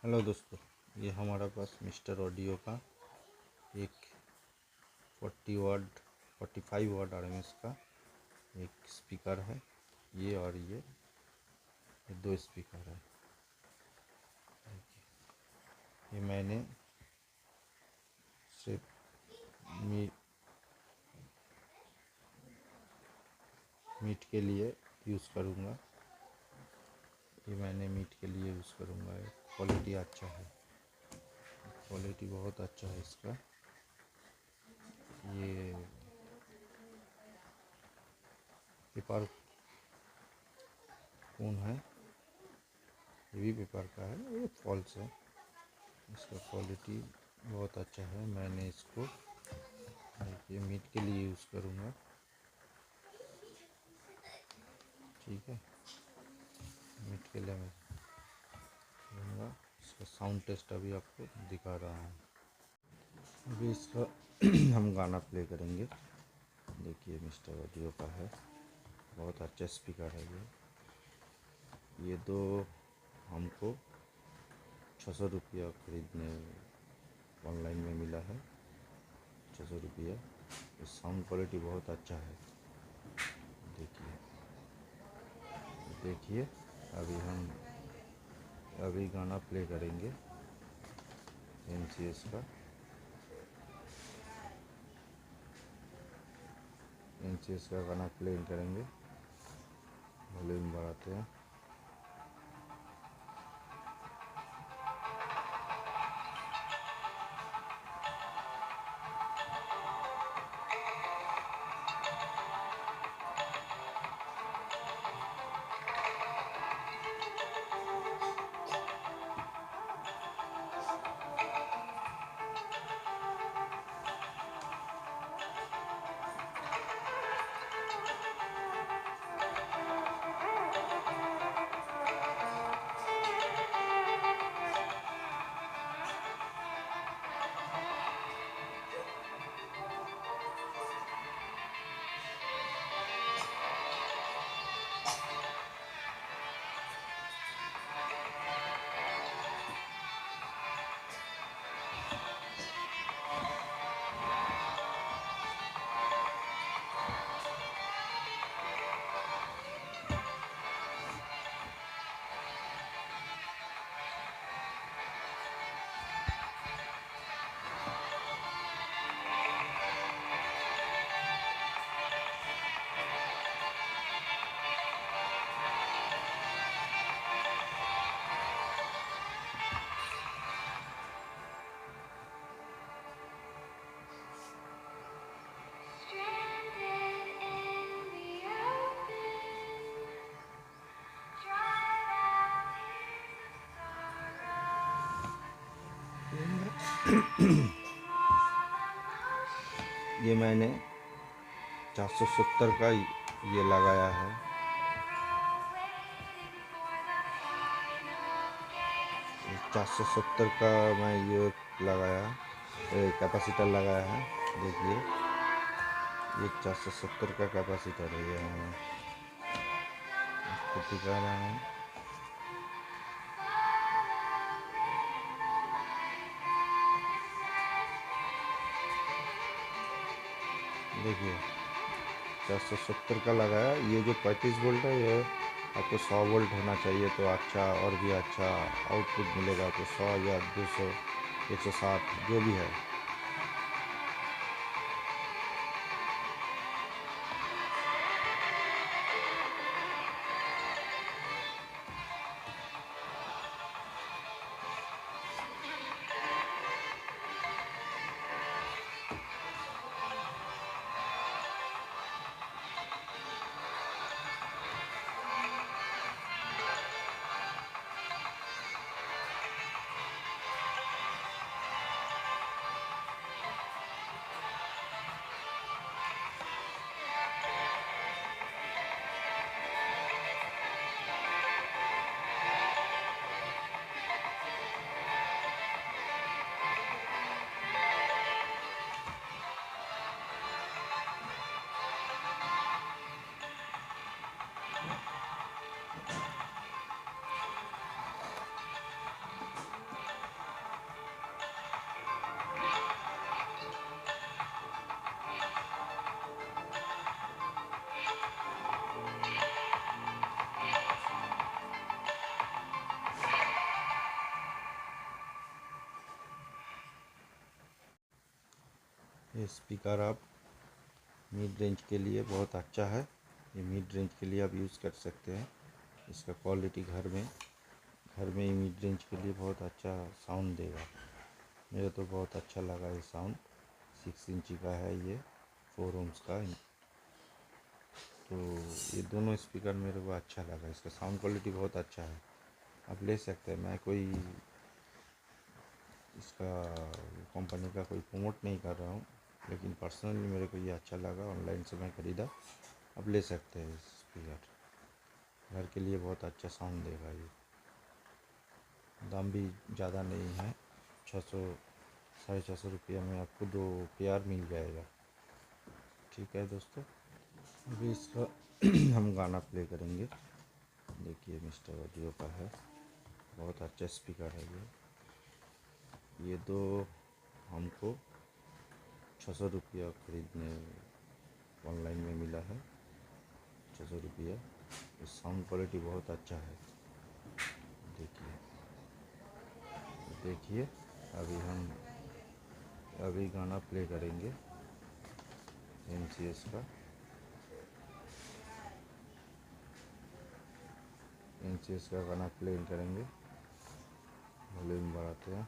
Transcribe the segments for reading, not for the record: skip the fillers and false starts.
Hello दोस्तों, ये हमारे पास मिस्टर ऑडियो का एक 45 वाट RMS का एक स्पीकर है। ये और ये दो स्पीकर है। ये मैंने सिर्फ मीट के लिए यूज़ करूँगा। ये मैंने मीट के लिए यूज़ करूँगा। क्वालिटी अच्छा है, क्वालिटी बहुत अच्छा है इसका। ये पेपर कौन है, ये भी पेपर का है, ये फॉल्स है। इसका क्वालिटी बहुत अच्छा है। मैंने इसको ये मीट के लिए यूज़ करूँगा। ठीक है, मीट के लिए मैं करूँगा। इसका साउंड टेस्ट अभी आपको दिखा रहा हूँ। अभी इसका हम गाना प्ले करेंगे। देखिए, मिस्टर ऑडियो का है, बहुत अच्छा स्पीकर है ये दो हमको 600 रुपया खरीदने ऑनलाइन में मिला है। 600 रुपया। इस साउंड क्वालिटी बहुत अच्छा है। देखिए अभी हम गाना प्ले करेंगे MCS का। MCS का गाना प्ले करेंगे। वॉल्यूम बढ़ाते हैं। ये मैंने 470 का ये लगाया है। 470 का मैं ये लगाया, कैपेसिटर लगाया है। देखिए, ये 470 का कैपेसिटर है। ये आपको दिखा रहा हूँ। देखिए, 470 का लगाया। ये जो 35 वोल्ट है, ये आपको 100 वोल्ट होना चाहिए तो अच्छा, और भी अच्छा आउटपुट मिलेगा। तो 100 या 200, 160 जो भी है। ये स्पीकर आप मिड रेंज के लिए बहुत अच्छा है। ये मिड रेंज के लिए आप यूज़ कर सकते हैं। इसका क्वालिटी घर में ही मिड रेंज के लिए बहुत अच्छा साउंड देगा। मुझे तो बहुत अच्छा लगा ये साउंड। 6 इंची का है ये, 4 ohms का। तो ये दोनों स्पीकर मेरे को अच्छा लगा। इसका साउंड क्वालिटी बहुत अच्छा है, आप ले सकते हैं। मैं कोई इसका कंपनी का कोई प्रमोट नहीं कर रहा हूँ, लेकिन पर्सनली मेरे को ये अच्छा लगा। ऑनलाइन से मैं ख़रीदा। आप ले सकते हैं स्पीकर। घर के लिए बहुत अच्छा साउंड देगा ये। दाम भी ज़्यादा नहीं है, 600 650 रुपये में आपको 2 पेयर मिल जाएगा। ठीक है दोस्तों, अभी इसका हम गाना प्ले करेंगे। देखिए मिस्टर ऑडियो का है, बहुत अच्छा स्पीकर है ये दो हमको 600 रुपया खरीदने ऑनलाइन में मिला है। 600 रुपया। इस साउंड क्वालिटी बहुत अच्छा है। देखिए अभी हम गाना प्ले करेंगे MCS का। MCS का गाना प्ले करेंगे। वॉल्यूम बढ़ाते हैं।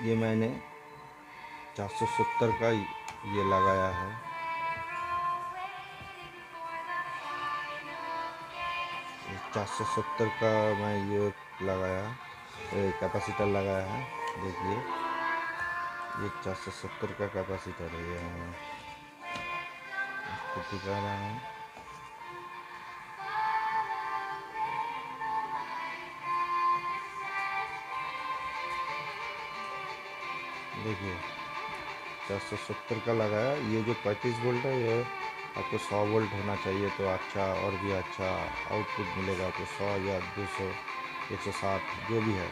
ये मैंने 470 का ये लगाया है। 470 का मैं ये लगाया, कैपेसिटर लगाया है। देखिए ये 470 का कैपेसिटर है। ये आपको दिखा रहा हूँ। देखिए 470 का लगाया। ये जो 35 वोल्ट है, ये आपको 100 वोल्ट होना चाहिए तो अच्छा, और भी अच्छा आउटपुट मिलेगा। आपको 100 या 200 160 जो भी है